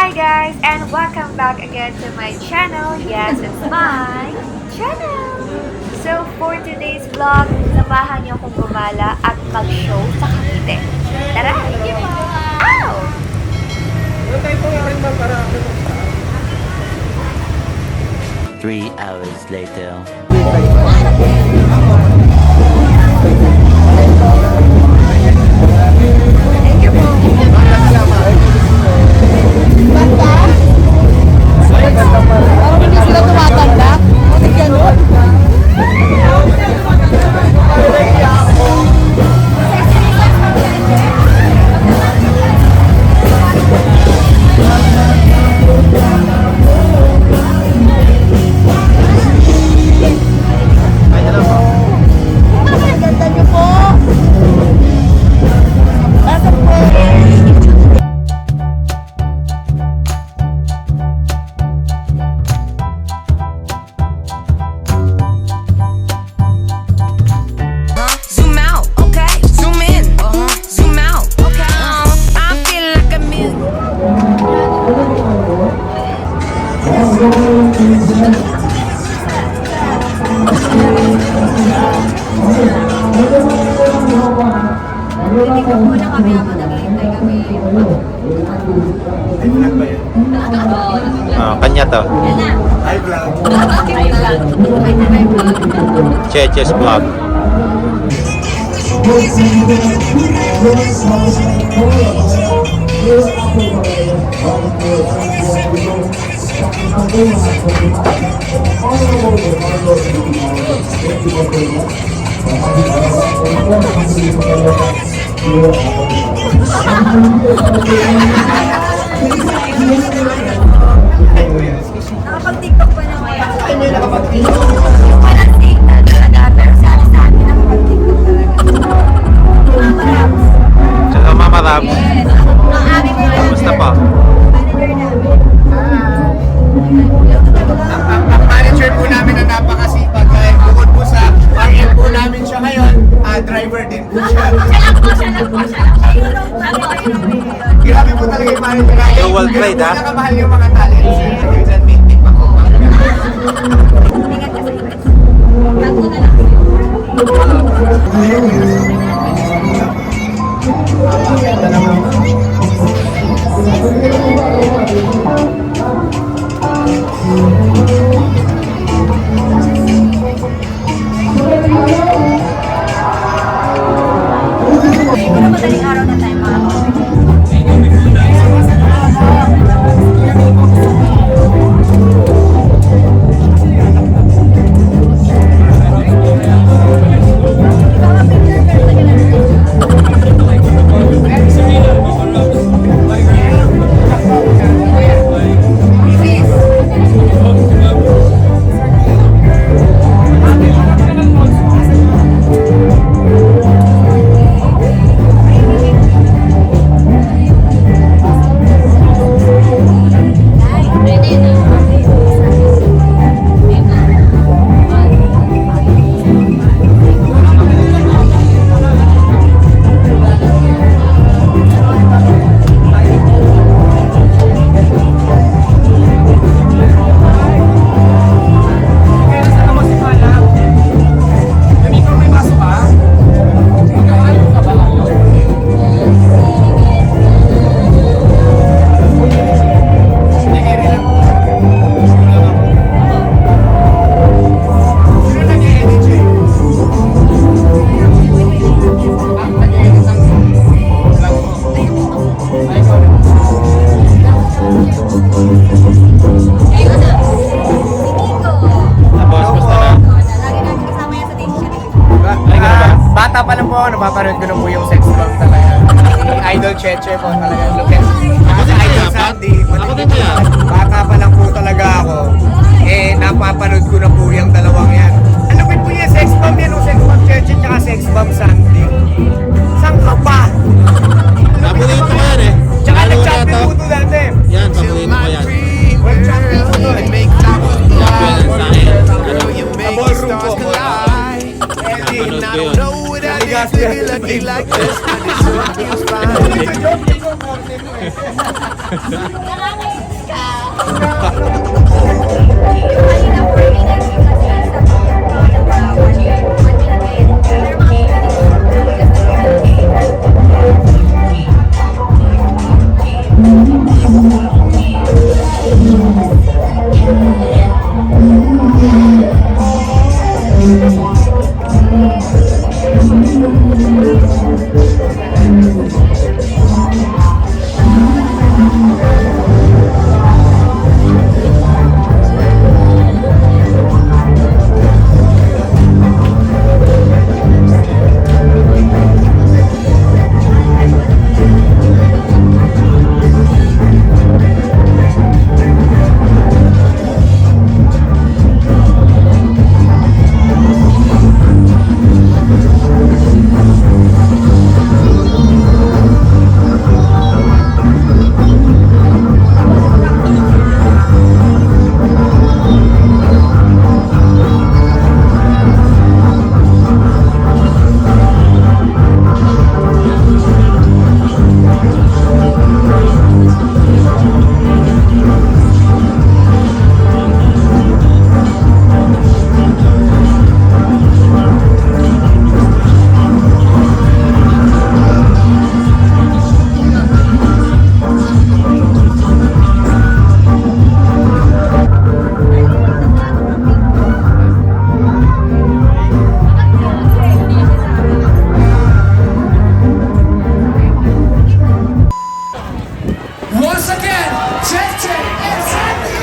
Hi guys, and welcome back again to my channel. Yes, it's my channel. So for today's vlog, samahan niyo akong gumala at mag-show sa Cavite. Tara! Ow! 3 hours later. Parang hindi sila tumatanda. Bakit ganun? Ang ganda niyo po. Nasa po. Zoom out, okay. Zoom in, zoom out, okay. I feel like a million. Kanya to. Cheches vlog. Nakapag-tiktok pa naman. Ano yung nakapag-tiktok? Parang signal talaga, pero sabi sa akin, nakapag-tiktok talaga. Mama Raps. Tsaka Mama Rabs. Yes. Ang aming manager. Kamusta pa? Manager namin. Ang manager po namin na napakasipag dahil bukod po sa RM po namin siya ngayon, driver din po siya. Siya lang po. Ayun lang po. Grabe po talaga yung manager namin. Dual trade, ha? Pinakamahal yung mga talents. Ayun, and maintain pa po. Ingat ka sa US. Bago na lang po. Siguro madaling araw na tayo mga kapatid. Bata pa lang po ako, napapanood ko na po yung sex bomb talaga. Si Idol Cheche po talaga. Look at si Idol Sandy. Bata pa lang po talaga ako. Napapanood ko na po yung dalawang yan. Ano po yung sex bomb yan? Yung sex bomb Cheche tsaka sex bomb Sandy. Saan ka pa? Paborito ko yan eh. Tsaka Lalo na nag-champion to. po ito dati. Yan, paborito ko yan. World champion po ito. Champion sa akin. Sa ballroom po. Napanood ko yun. Naligas yan. like this, and it's so fine. Nakakainis ka. Yung kanina 4 minutes, yung kasi sa bawal yan. Pero Once again, JJ and Sandy.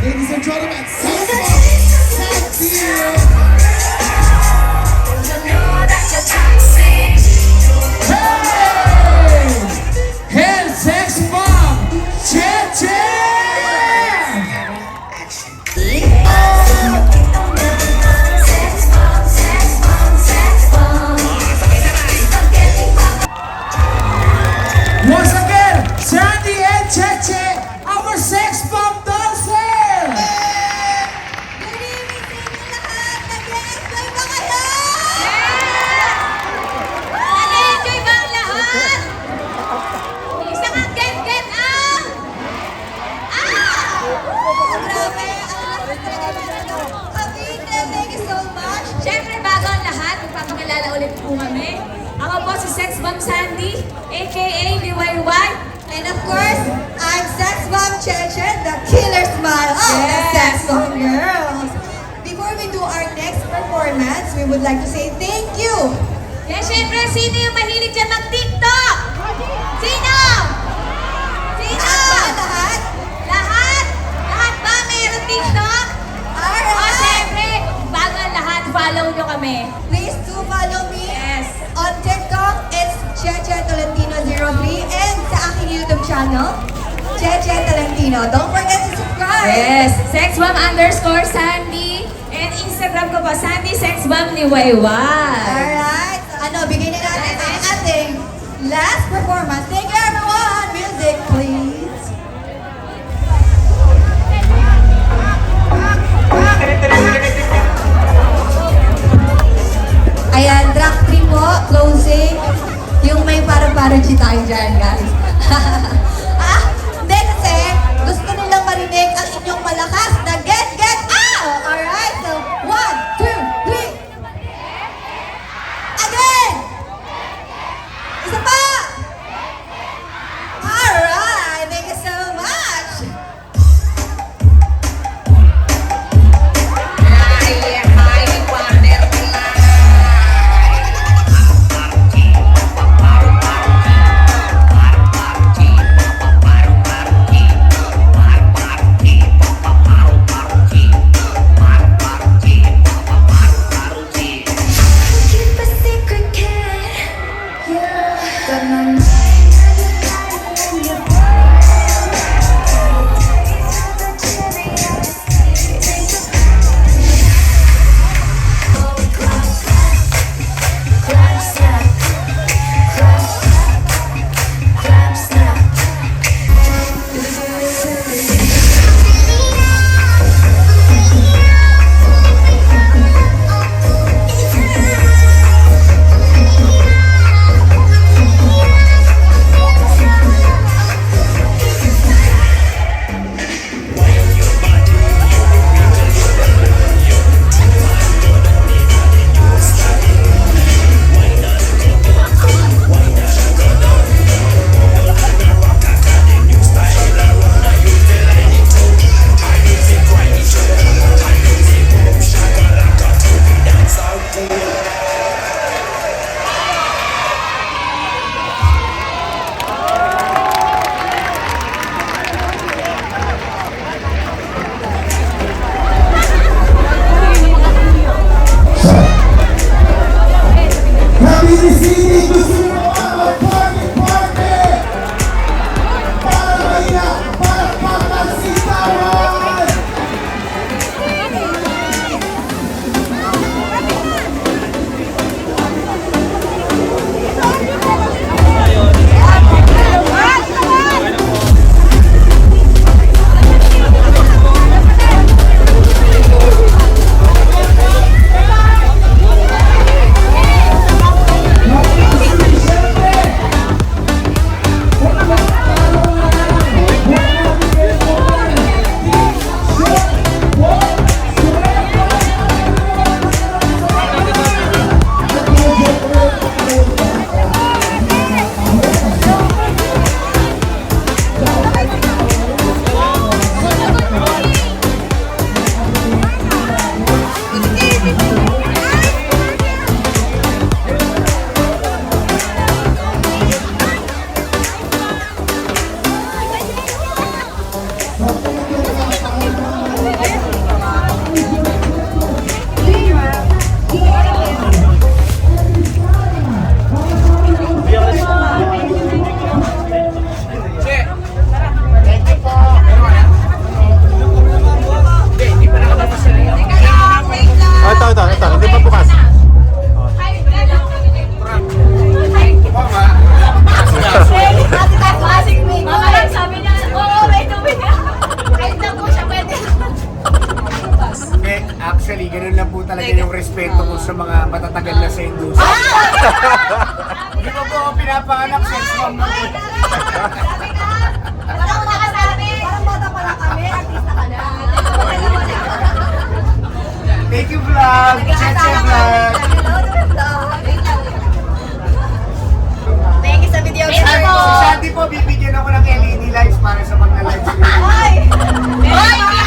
Ladies and gentlemen, hey, sex bomb, JJ. Once again, Sandy and JJ, our sex bomb dancer. Good evening sa inyo lahat! Nag-enjoy ba kayo? Nag-enjoy ba ang lahat? Isa kang get-get ang! Grabe! Cavite, thank you so much! Siyempre, bago ang lahat, magpapakilala ulit po kami. Ako po si Sex Bomb Sandy, a.k.a. Liwayway. And of course, I'm Sex Bomb Cheche, the killer smile of the Sex Bomb Girls. Before we do our next performance, we would like to say thank you. Kaya siyempre, sino yung mahilig dyan mag-TikTok? Sino? Sino? Lahat? Lahat? Lahat ba mayroong TikTok? O Alright! siyempre, bago ang lahat, follow nyo kami. Please do follow me. Yes. On TikTok, it's Cheche Tolentino 03 and sa aking YouTube channel, Cheche Tolentino. Don't forget to subscribe. Yes. Sex Bomb _ Sandy. And Instagram ko pa, Sandy Sex Bomb Liwayway. Alright. Ano, bigyan na natin ang ating last performance. Thank you everyone. Music, please. Happy this evening, gusto mo mag-party, party! Para maya, para pagkasitawan! Ito. Hindi pa bukas. Actually, ganun lang po talaga yung respeto ko sa mga matatagal na sa industry. Hindi ko po ako pinapanganak sex bomb mo. Thank you, vlog! Cheche vlog! Thank you sa video, Si Sandy po, bibigyan ako ng LED lights para sa pagna-live stream. Ay!